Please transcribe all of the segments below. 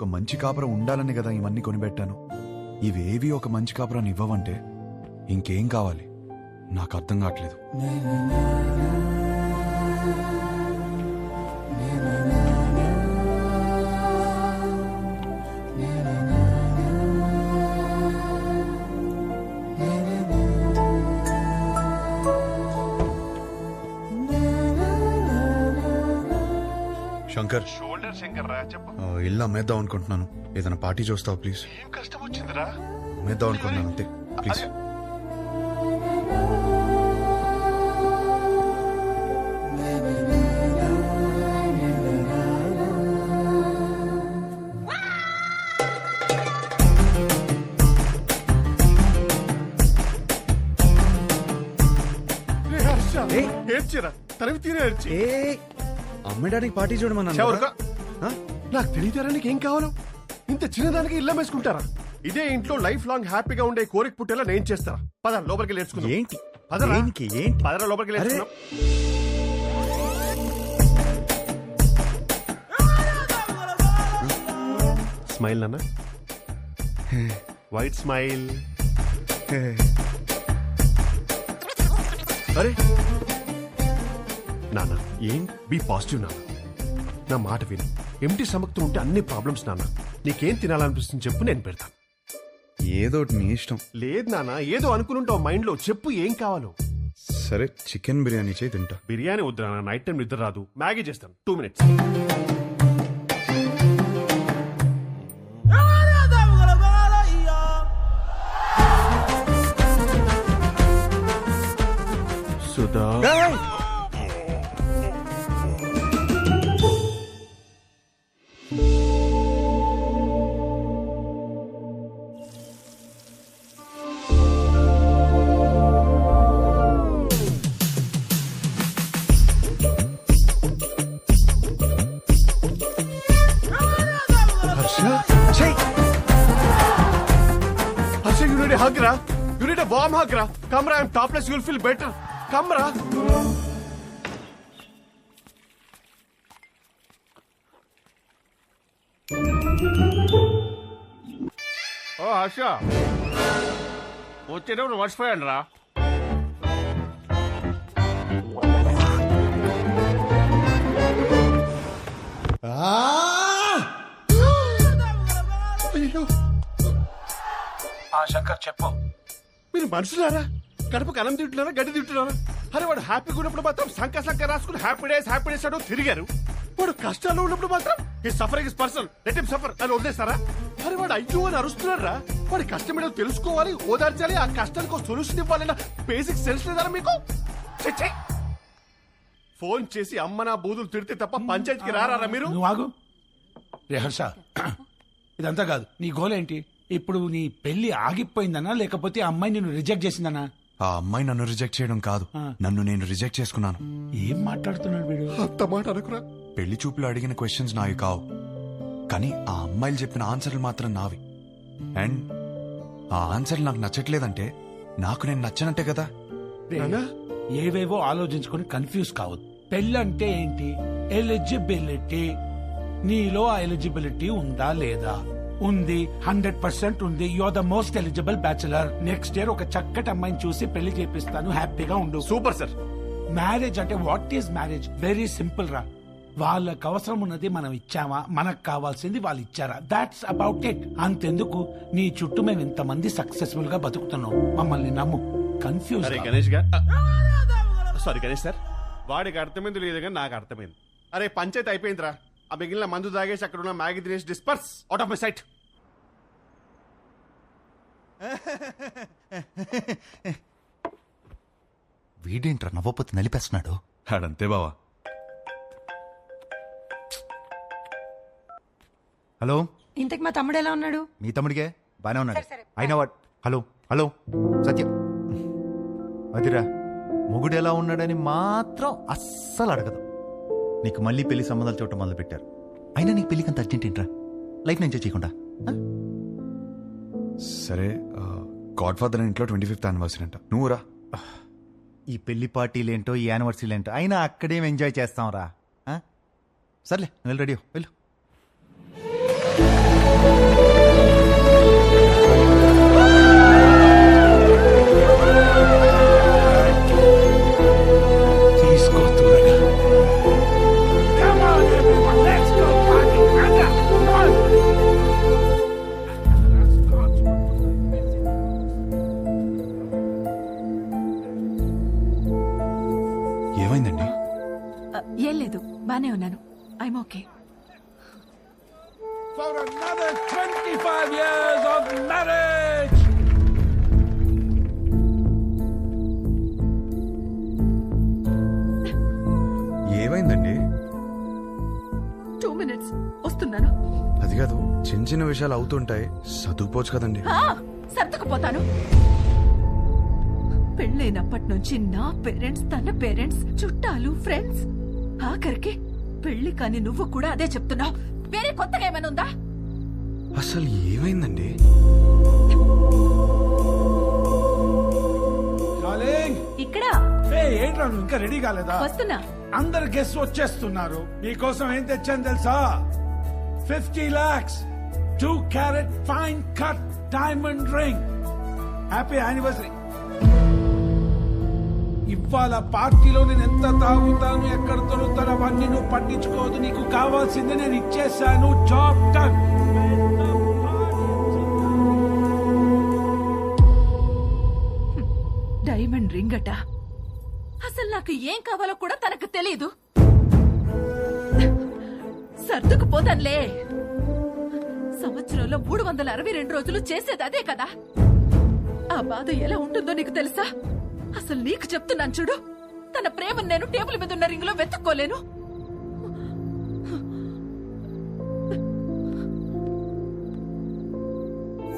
ఒక మంచి కాపురం ఉండాలని కదా ఇవన్నీ కొనిపెట్టాను. ఇవేవి ఒక మంచి కాపురాన్ని ఇవ్వవంటే ఇంకేం కావాలి నాకు అర్థం కావట్లేదు. శంకర్, షోల్డర్ శంకర్ రా, చెప్పు. ఇల్లు అమ్మేద్దాం అనుకుంటున్నాను. ఏదైనా పార్టీ చూస్తావు ప్లీజ్? ఏం కష్టం వచ్చిందిరా? అమ్మేద్దాం అనుకుంటున్నాను అంతే, ప్లీజ్. ఏడ్చిరా, తనవి తీరే ఏడ్చి. అమ్మడానికి పార్టీ చూడమన్నా. నాకు తెలియతారా నీకేం కావాలో? ఇంత చిన్నదానికి ఇల్లం వేసుకుంటారా? ఇదే ఇంట్లో లైఫ్ లాంగ్ హ్యాపీగా ఉండే కోరిక పుట్టేలా నేను చేస్తారా? పద లోపలికి నేర్చుకుందాం. ఏంటి పదరా, ఏంటి పదరా లోపలికి నేర్చుకుందాం. స్మైల్ నాన్న, వైట్ స్మైల్. అరే నాన్న ఏం బీ పాజిటివ్ నాన్న. నా మాట విను. ఎంటీ సమక్తో ఉంటే అన్ని ప్రాబ్లమ్స్ నాన్న. నీకేం తినాలనిపిస్తుంది చెప్పు, నేను పెడతాను. ఏదోటి నీ ఇష్టం. లేదు నాన్న, ఏదో అనుకుంటావు మైండ్ లో, చెప్పు ఏం కావాలో. సరే చికెన్ బిర్యానీ చేయి, తింటా. బిర్యానీ వద్దు నాన్న, నైట్ టైం నిద్ర రాదు. మ్యాగీ చేస్తాను, 2 minutes. Sudha, Harsha, you need a hug, ra. You need a warm hug, ra. Come, ra. I'm topless. You'll feel better. Come, ra. Oh, Harsha. వచ్చేటప్పుడు మర్చిపోయాను రా. శంకర్ చెప్పు. మీరు మనుషులారా? కడుపుకి అన్నం తింటున్నారా, గడ్డి తింటున్నారా? అరే వాడు హ్యాపీగా ఉన్నప్పుడు మాత్రం సంక రాసుకుని హ్యాపీ డేస్ అంటూ తిరిగారు. వాడు కష్టాల్లో ఉన్నప్పుడు మాత్రం ఈ suffering is personal, let him suffer అని వదిలేస్తారా? అరే వాడు అయ్యో అని అరుస్తున్నారా? వాడి కష్టం ఏంటో తెలుసుకోవాలి, ఓదార్చాలి, ఆ కష్టానికి ఒక సొల్యూషన్ ఇవ్వాలన్న బేసిక్ సెన్స్ లేదారా మీకు? ఫోన్ చేసి అమ్మ నా బూదులు తిడితే తప్ప పంచాయతీకి రారా మీరు? నువ్వు ఆగు. రే హర్ష, ఇదంతా కాదు. నీ గోల్ ఏంటి? ఇప్పుడు నీ పెళ్లి ఆగిపోయిందనా లేకపోతే ఆ అమ్మాయి నిన్ను రిజెక్ట్ చేసిందనా? ఆ అమ్మాయి నన్ను రిజెక్ట్ చేయడం కాదు, నన్ను నేను రిజెక్ట్ చేసుకున్నాను. ఏం మాట్లాడుతున్నాడు వీడు? అంత మాట అనుకురా. పెళ్లి చూపులు అడిగిన క్వశ్చన్స్ నావి కావు, కానీ ఆ అమ్మాయిలు చెప్పిన ఆన్సర్లు మాత్రం నావి. అండ్ ఆ ఆన్సర్లు నాకు నచ్చట్లేదంటే నాకు నేను నచ్చనంటే కదా. ఏవేవో ఆలోచించుకొని కన్ఫ్యూజ్ కావద్దు. పెళ్ళంటే ఏంటి? ఎలిజిబిలిటీ. నీలో ఆ ఎలిజిబిలిటీ ఉందా లేదా? ఉంది, 100% ఉంది. You are the most eligible bachelor. Next year ఒక చక్కటి అమ్మాయిని చూసి పెళ్లి చేపిస్తాను, హ్యాపీగా ఉండు. Super sir. మ్యారేజ్ అంటే what is marriage? Very simple రా. వాళ్ళకి అవసరం ఉన్నది మనం ఇచ్చామా, మనకు కావాల్సింది వాళ్ళు ఇచ్చారా? That's about it. అంతెందుకు నీ చుట్టూ మేము ఇంతమంది సక్సెస్ఫుల్ గా బతుకుతున్నాం. మమ్మల్ని నమ్ము. కన్ఫ్యూజ్. అరే గణేష్ సారీ గణేష్ సార్, వాడికి అర్థమైంది లేదు కానీ నాకు అర్థమైంది. అరే పంచాయతీ అయిపోయిందిరా. ఆ మిగిలిన మందు తాగేసి అక్కడ ఉన్న మ్యాగీ తినేసి disperse out of my sight. వీడేంట్రా నవ్వపోతే నలిపేస్తున్నాడు. అడంతే బావా. హలో, ఇంతకు మా తమ్ముడు ఎలా ఉన్నాడు? మీ తమ్ముడికే బానే ఉన్నాడు. అయినా వాట్? హలో హలో సత్యం, అదిరా మొగుడు ఎలా ఉన్నాడని మాత్రం అస్సలు అడగదు. నీకు మళ్ళీ పెళ్లి సంబంధాలు చూడటం మొదలు పెట్టారు. అయినా నీకు పెళ్లికి అంత అర్జెంట్ ఏంట్రా? లైఫ్ ఎంజాయ్ చేయకుండా? సరే, గాడ్ ఫాదర్ ఇంట్లో 25th యానివర్సరీ అంట, నువ్వు రా. ఈ పెళ్లి పార్టీలేంటో ఈ యానివర్సరీలేంటో అయినా అక్కడేం ఎంజాయ్ చేస్తాం రా. సర్లే, నువ్వు రెడీ వెళ్ళు. తీసుకో త్వరగా. Come on, everyone, let's go party. Anda, come on. ఏమైందండి? ఏం లేదు బానే ఉన్నాను. I'm okay. For another 25 years of marriage. ఏమైందండి? 2 minutes వస్తున్నాను. అది కాదు, చిన్న చిన్న విషయాలు అవుతుంటాయి, సర్దుకుపోవచ్చు కదండి. సర్దుకుపోతాను. పెళ్ళైనప్పటి నుంచి నా పేరెంట్స్, తన పేరెంట్స్, చుట్టాలు, ఫ్రెండ్స్, ఆఖరికి పెళ్లి కాని నువ్వు కూడా అదే చెప్తున్నావు. వేరే కొత్తగా ఏమైనా ఉందా? అసలు ఏమైందండి? Darling, ఇక్కడ ఏంట్రా నువ్వు ఇంకా రెడీ కాలేదా? వస్తున్నా. అందరు గెస్ట్ వచ్చేస్తున్నారు. నీకోసం ఏం తెచ్చాను తెలుసా? 50 lakhs 2 carat fine cut diamond ring. Happy anniversary. ఇవాళ పార్టీలో నేను ఎంత తాగుతాను, ఎక్కడ దొరుకుతాను అవన్నీ నువ్వు పట్టించుకోవద్దు. నీకు కావాల్సింది నేను ఇచ్చేసాను. Job done. డైమండ్ రింగ్ అట. అసలు నాకు ఏం కావాలో కూడా తనకు తెలీదు. సర్దుకుపోతానులే. సంవత్సరంలో 362 రోజులు చేసేది అదే కదా. ఆ బాధ ఎలా ఉంటుందో నీకు తెలుసా? అసలు నీకు చెప్తున్నాను చూడు, తన ప్రేమను నేను టేబుల్ మీద ఉన్న రింగ్ లో వెతుక్కోలేను.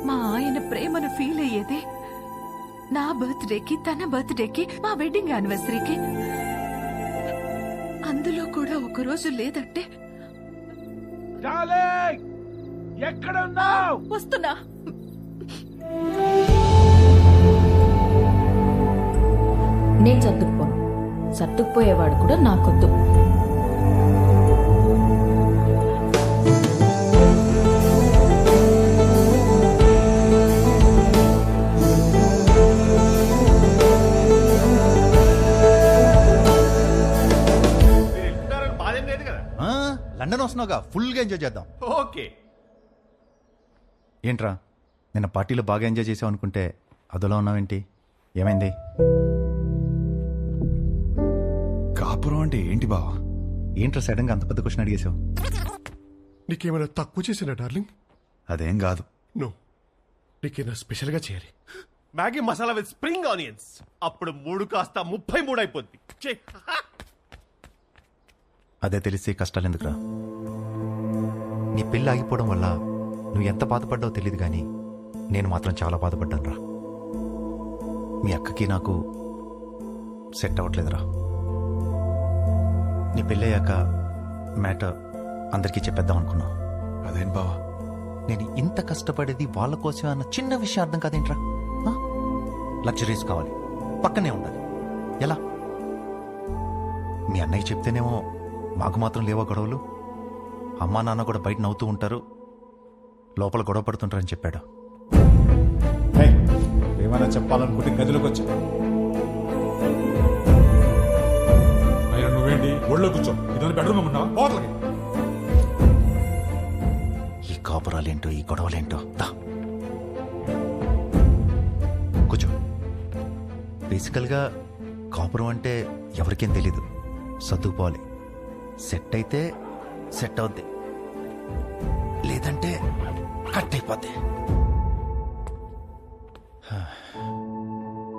మా ఆయన ప్రేమను ఫీల్ అయ్యేది నా బర్త్డేకి, తన బర్త్డేకి, మా వెడ్డింగ్ యానివర్సరీకి. అందులో కూడా ఒక రోజు లేదంటే డార్లింగ్, ఎక్కడ ఉన్నావు? వస్తున్నా. నేను సర్దుకుపోను. సర్దుకుపోయేవాడు కూడా నాకొద్దు. బాధేం లేదు కదా. లండన్ వస్తున్నావుగా, ఫుల్గా ఎంజాయ్ చేద్దాం. ఓకే. ఏంట్రా నిన్న పార్టీలో బాగా ఎంజాయ్ చేసావు అనుకుంటే అదోలా ఉన్నావేంటి? ఏమైంది? కాపురం అంటే ఏంటి బావా? ఏంట్రా సడన్ గా అంత పెద్ద క్వశ్చన్ అడిగేశావు? నీకేమైనా తక్కువ చేసినా డార్లింగ్? అదేం కాదు. నో, నీకేమైనా స్పెషల్ గా చేయాలి. Maggi masala with spring onions. అప్పుడు 3 కాస్త 33 అయిపోద్ది. చెయ్. అదే తెలిస్తే కష్టాలు ఎందుకురా? నీ పెళ్ళి ఆగిపోవడం వల్ల నువ్వు ఎంత బాధపడ్డావో తెలియదు కానీ నేను మాత్రం చాలా బాధపడ్డాను రా. మీ అక్కకి నాకు సెట్ అవ్వట్లేదురా. నీ పెళ్ళయ్యాక మ్యాటర్ అందరికీ చెప్పేద్దాం అనుకున్నా. అదేం బావా? నేను ఇంత కష్టపడేది వాళ్ళ కోసమే అన్న చిన్న విషయం అర్థం కాదేంట్రా? లగ్జరీస్ కావాలి, పక్కనే ఉండాలి. ఎలా? మీ అన్నయ్య చెప్తేనేమో మాకు మాత్రం లేవా గొడవలు? అమ్మా నాన్న కూడా బయట నవ్వుతూ ఉంటారు, లోపల గొడవ పడుతుంటారని చెప్పాడు. ఏమైనా చెప్పాలనుకుంటే గదిలోకి వచ్చా. అయినా నువ్వేంటి ఒళ్ళో కూర్చో? ఇదని బెడ్రూమ్ ఉన్నావా? పోట్లకి ఈ కాపురాలేంటో, ఈ గొడవలేంటో. దా కూర్చో. బేసికల్గా కాపురం అంటే ఎవరికేం తెలీదు. సర్దుకుపోవాలి. సెట్ అయితే సెట్ అవుద్ది, లేదంటే కట్ అయిపోద్ది.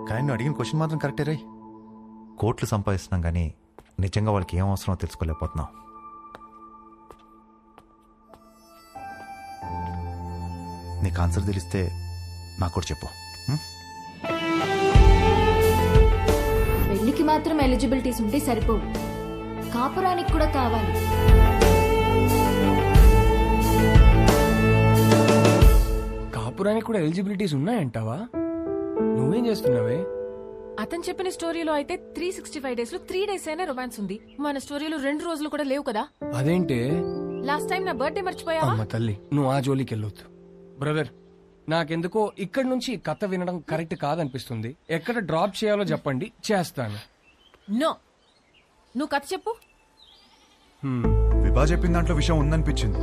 కానీ నువ్వు అడిగిన క్వశ్చన్ మాత్రం కరెక్టే రై. కోట్లు సంపాదిస్తున్నాం కానీ నిజంగా వాళ్ళకి ఏం అవసరమో తెలుసుకోలేకపోతున్నాం. నీకు ఆన్సర్ తెలిస్తే నాకు కూడా చెప్పు. పెళ్లికి మాత్రం ఎలిజిబిలిటీస్ ఉంటే సరిపోవు, కాపురానికి కూడా కావాలి. కాపురానికి కూడా ఎలిజిబిలిటీస్ ఉన్నాయంటావా? నువ్వేం చేస్తున్నావే? అతను చెప్పిన స్టోరీలో అయితే 365 డేస్ లో 3 డేస్ అయినా రొమాన్స్ ఉంది. మన స్టోరీలో 2 రోజులు కూడా లేవు కదా. అదేంటే లాస్ట్ టైం నా బర్త్డే మర్చిపోయావా? అమ్మ తల్లి, నువ్వు ఆ జోలికి వెళ్ళొద్దు. బ్రదర్, నాకెందుకో ఇక్కడ నుంచి ఈ కథ వినడం కరెక్ట్ కాదనిపిస్తుంది. ఎక్కడ డ్రాప్ చేయాలో చెప్పండి, చేస్తాను. నో, నువ్వు కథ చెప్పు. విభా చెప్పిన దాంట్లో విషయం ఉందనిపించింది.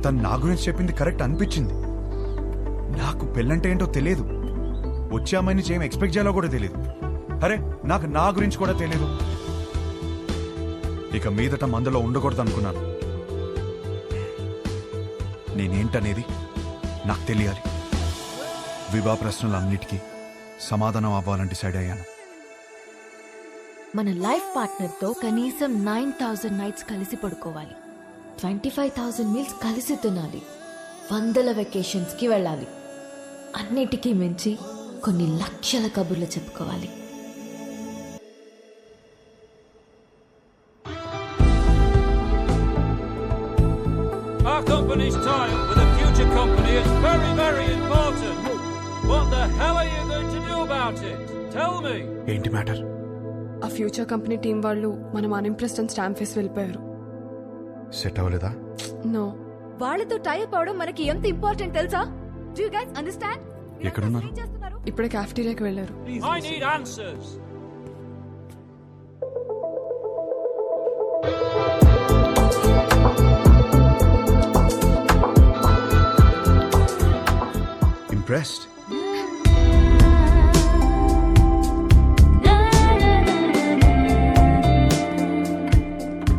తను నా గురించి చెప్పింది కరెక్ట్ అనిపించింది. నాకు పెళ్ళంటే ఏంటో తెలియదు. వచ్చే అమ్మాయి నుంచి ఏం ఎక్స్పెక్ట్ చేయాలో కూడా తెలియదు. అరే, నాకు నా గురించి కూడా తెలియదు. ఇక మీదట మందలో ఉండకూడదు అనుకున్నాను. నేనేంటనేది నాకు తెలియాలి. విభా ప్రశ్నలన్నిటికీ సమాధానం అవ్వాలని డిసైడ్ అయ్యాను. మన లైఫ్ పార్ట్నర్ తో కనీసం 9,000 నైట్స్ కలిసి పడుకోవాలి, 25,000 మీల్స్ కలిసి తినాలి, 100 వెకేషన్స్ కి వెళ్ళాలి. అన్నిటికీ మించి కొన్ని లక్షల కబుర్లు చెప్పుకోవాలి. Our company's tie-up with a future company is very, very important. What the hell are you going to do about it? Tell me. ఏంటి మ్యాటర్? ఆ ఫ్యూచర్ కంపెనీ టీం వాళ్ళు మనం అన్ఇంప్రెస్డ్ అని స్టాంప్ వేసి వెళ్ళిపోయారు. సెట్ అవ్వలేదా? నో. వాళ్ళతో టైప్ అవడం మనకి ఎంత ఇంపార్టెంట్ తెలుసా? Do you guys understand? ఎక్కడున్నారు? ఇప్పుడే క్యాఫ్టీరియాకి వెళ్ళారు. I need answers. Impressed?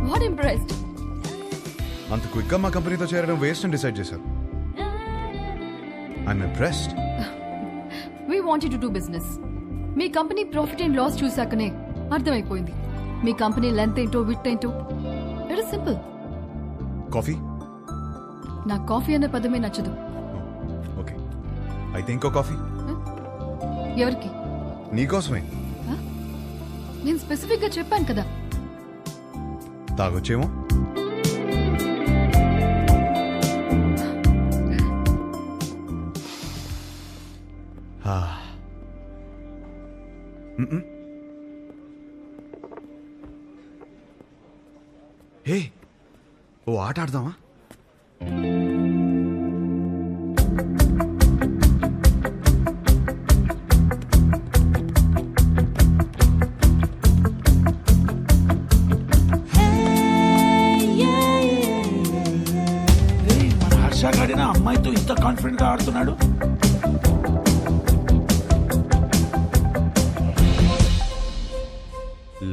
What impressed? అంత క్విక్ గా మా కంపెనీతో చేరడం వేస్ట్ అని డిసైడ్ చేశారు. I'm impressed. We wanted to do business. మీ కంపెనీ ప్రాఫిట్ అండ్ లాస్ చూసాకనే అర్థమైపోయింది. మీ కంపెనీ లెంత్ ఏంటో విడ్త్ ఏంటో. It is simple. కాఫీ? నాకు కాఫీ అనే పదమే నచ్చదు. ఓకే, అయితే ఇంకో కాఫీ. ఎవరికి? నీకోసమే. నేను స్పెసిఫిక్ గా చెప్పాను కదా. తాగొచ్చేమో. హే, ఓ ఆట ఆడదామా? మన హర్ష గాడిన అమ్మాయితో ఇంత కాన్ఫిడెంట్ గా ఆడుతున్నాడు.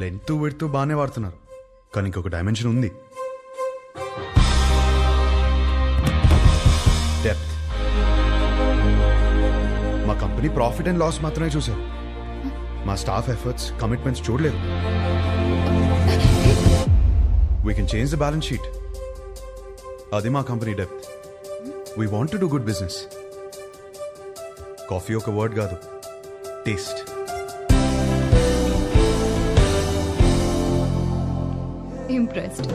లెంత్ విడ్త్ బాగానే వాడుతున్నారు, కానీ ఇంకొక డైమెన్షన్ ఉంది. డెప్త్. మా కంపెనీ ప్రాఫిట్ అండ్ లాస్ మాత్రమే చూశారు. మా స్టాఫ్ ఎఫర్ట్స్, కమిట్మెంట్స్ చూడలేదు. We can change the balance sheet. అది మా company depth. We want to do good business. Coffee ఒక వర్డ్ కాదు, టేస్ట్. Impressed.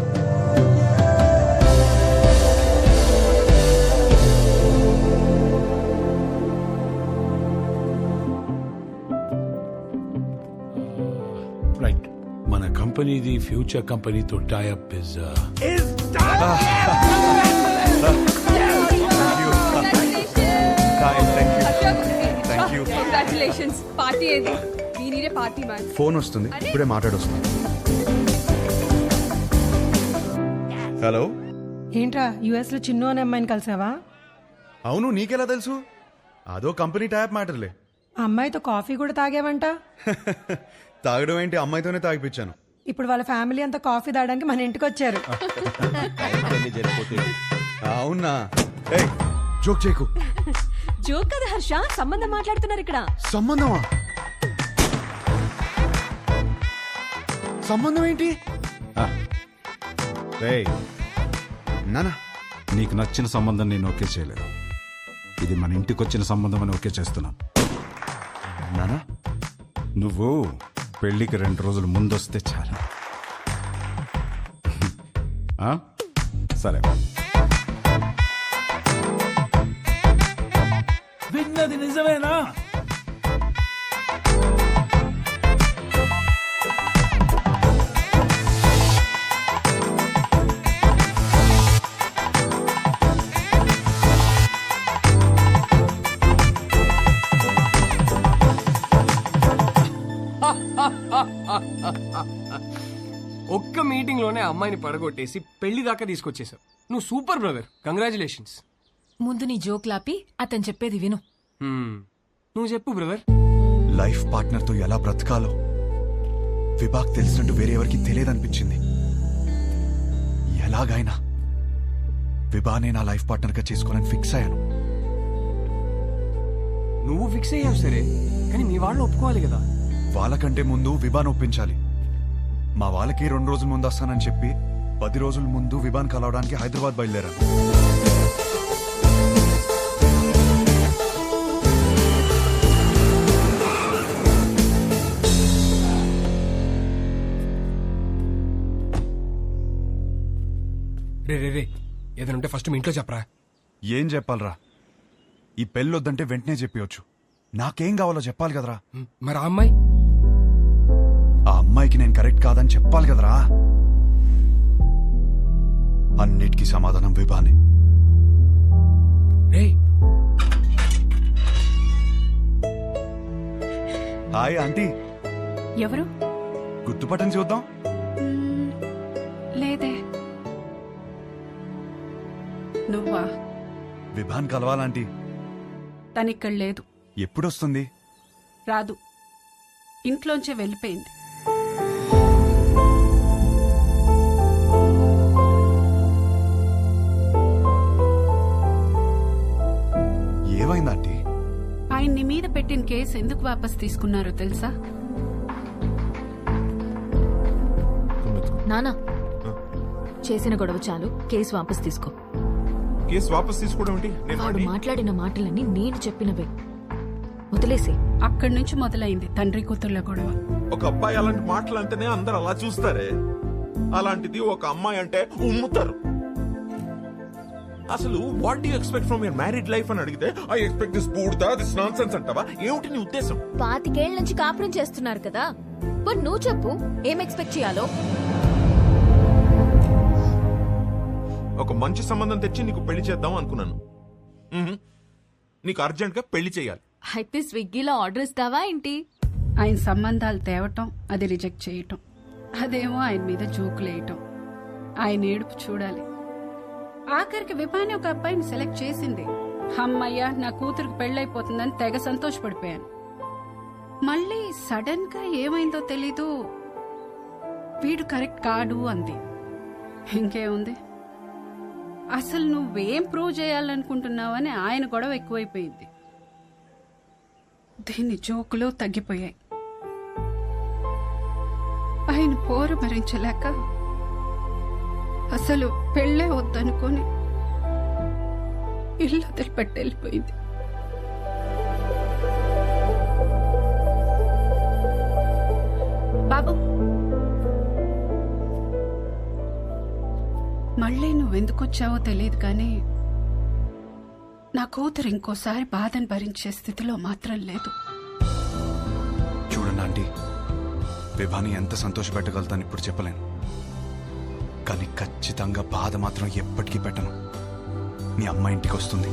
రైట్, మన కంపెనీది ఫ్యూచర్ కంపెనీతో టైఅప్ ఇస్ కంగ్రాచులేషన్స్. పార్టీ ఏది? దీనినే పార్టీ మ్యాన్. ఫోన్ వస్తుంది, ఇప్పుడే మాట్లాడొస్తుంది. హలో. ఏంట్రా యుఎస్ లో చిన్ను అనే అమ్మాయిని కలిసావా? అవును, నీకెలా తెలుసు? అదో కంపెనీ ట్యాప్ మ్యాటర్లే. ఆ అమ్మాయితో కాఫీ కూడా తాగావంట. తాగడం ఏంటి, అమ్మాయితోనే తాగిపించాను. ఇప్పుడు వాళ్ళ ఫ్యామిలీ అంతా కాఫీ తాగడానికి మన ఇంటికి వచ్చారు. అవునా? ఏయ్, జోక్ చేయకు. జోక్ కదా హర్ష, సంబంధం మాట్లాడుతున్నారు ఇక్కడ. సంబంధమా? సంబంధం ఏంటి? నానా, నీకు నచ్చిన సంబంధం నేను ఓకే చేయలేదు. ఇది మన ఇంటికి వచ్చిన సంబంధం అని ఓకే చేస్తున్నాను. నానా, నువ్వు పెళ్లికి 2 రోజులు ముందొస్తే చాలు. సరే. విన్నది నిజమేనా? మీటింగ్ లోనే అమ్మాయిని పడగొట్టేసి పెళ్లి దాకా తీసుకొచ్చేసావు. నువ్వు సూపర్ బ్రదర్, కంగ్రాచులేషన్స్. ముందు నీ జోక్ లాపి అతను చెప్పేది విను. నువ్వు చెప్పు బ్రదర్. లైఫ్ పార్ట్నర్ తో ఎలా బ్రతకాలో విభాగ్ తెలిసినట్టు వేరే ఎవరికి తెలియదనిపించింది. ఎలాగైనా విభానే నా లైఫ్ పార్ట్నర్ గా చేసుకోవాలని ఫిక్స్ అయ్యాను. నువ్వు ఫిక్స్ అయ్యావు సరే, కానీ మీ వాళ్ళు ఒప్పుకోవాలి కదా. వాళ్ళకంటే ముందు విభాన్ ఒప్పించాలి. మా వాళ్ళకి 2 రోజుల ముందు వస్తానని చెప్పి 10 రోజుల ముందు విభాన్ కలవడానికి హైదరాబాద్ బయలుదేరాను. రే రే రే ఏదైనా ఉంటే ఫస్ట్ మీ ఇంట్లో చెప్పరా. ఏం చెప్పాలరా? ఈ పెళ్ళొద్దంటే వెంటనే చెప్పవచ్చు. నాకేం కావాలో చెప్పాలి కదరా. మరి ఆ అమ్మాయి? ఆ అమ్మాయికి నేను కరెక్ట్ కాదని చెప్పాలి కదరా. అన్నిటికీ సమాధానం విభానే. రే హాయ్ ఆంటీ. ఎవరు? గుర్తుపట్టని చూద్దాం. లేదే. నువ్వా? విభాన్ కలవాలంటీ. తనిక్కడ లేదు. ఎప్పుడొస్తుంది? రాదు, ఇంట్లోంచే వెళ్ళిపోయింది. ఏమైందంటీ? ఆయన్ని మీద పెట్టిన కేసు ఎందుకు వాపస్ తీసుకున్నారో తెలుసా? నానా, చేసిన గొడవ చాలు, కేసు వాపస్ తీసుకో. కేసు వాపస్ తీసుకోవడం ఏంటి? వాడు మాట్లాడిన మాటలన్నీ నేను చెప్పినవే, వదిలేసి. అక్కడి నుంచి మొదలైంది తండ్రి కూతుర్ల గొడవ. ఒక అబ్బాయి అలాంటి మాటలు అంటేనే అందరు అలా చూస్తారే, అలాంటిది ఒక అమ్మాయి అంటే ఉమ్ముతారు. అసలు what do you expect from your married life అని అడిగితే ఐ ఎక్స్పెక్ట్ దిస్ బూడ్దా, దిస్ నాన్సెన్స్ అంటావా? ఏమిటి నీ ఉద్దేశం? 25 ఏళ్ల నుంచి కాపురం చేస్తున్నారు కదా, మరి నువ్వు చెప్పు ఏం ఎక్స్పెక్ట్ చేయాలో. ఒక మంచి సంబంధం తెచ్చి నీకు పెళ్లి చేద్దాం అనుకున్నాను. నీకు అర్జెంట్ గా పెళ్లి చేయాలి. అయితే స్విగ్గీలో ఆర్డర్ ఇస్తావా ఏంటి? ఆయన సంబంధాలు తేవటం, అది రిజెక్ట్ చేయటం, అదేమో ఆయన మీద జోకులేయటం, ఆయన ఏడుపు చూడాలి. ఆఖరికి విభాని ఒక అబ్బాయిని సెలెక్ట్ చేసింది. అమ్మయ్య, నా కూతురికి పెళ్ళైపోతుందని తెగ సంతోషపడిపోయాను. మళ్ళీ సడన్ గా ఏమైందో తెలీదు, వీడు కరెక్ట్ కాడు అంది. ఇంకేముంది, అసలు నువ్వేం ప్రూవ్ చేయాలనుకుంటున్నావని ఆయన గొడవ ఎక్కువైపోయింది. దీని జోకులు తగ్గిపోయాయి. ఆయన పోరు భరించలేక అసలు పెళ్ళే వద్దనుకొని ఇల్లు వదిలిపెట్టి వెళ్ళిపోయింది. బాబు, మళ్ళీ నువ్వెందుకొచ్చావో తెలియదు కానీ నా కూతురు ఇంకోసారి బాధను భరించే స్థితిలో మాత్రం లేదు. చూడండి ఆంటీ, విభాని ఎంత సంతోషపెట్టగలుగుతాను ఇప్పుడు చెప్పలేను, కానీ ఖచ్చితంగా బాధ మాత్రం ఎప్పటికీ పెట్టను. మీ అమ్మ ఇంటికి వస్తుంది.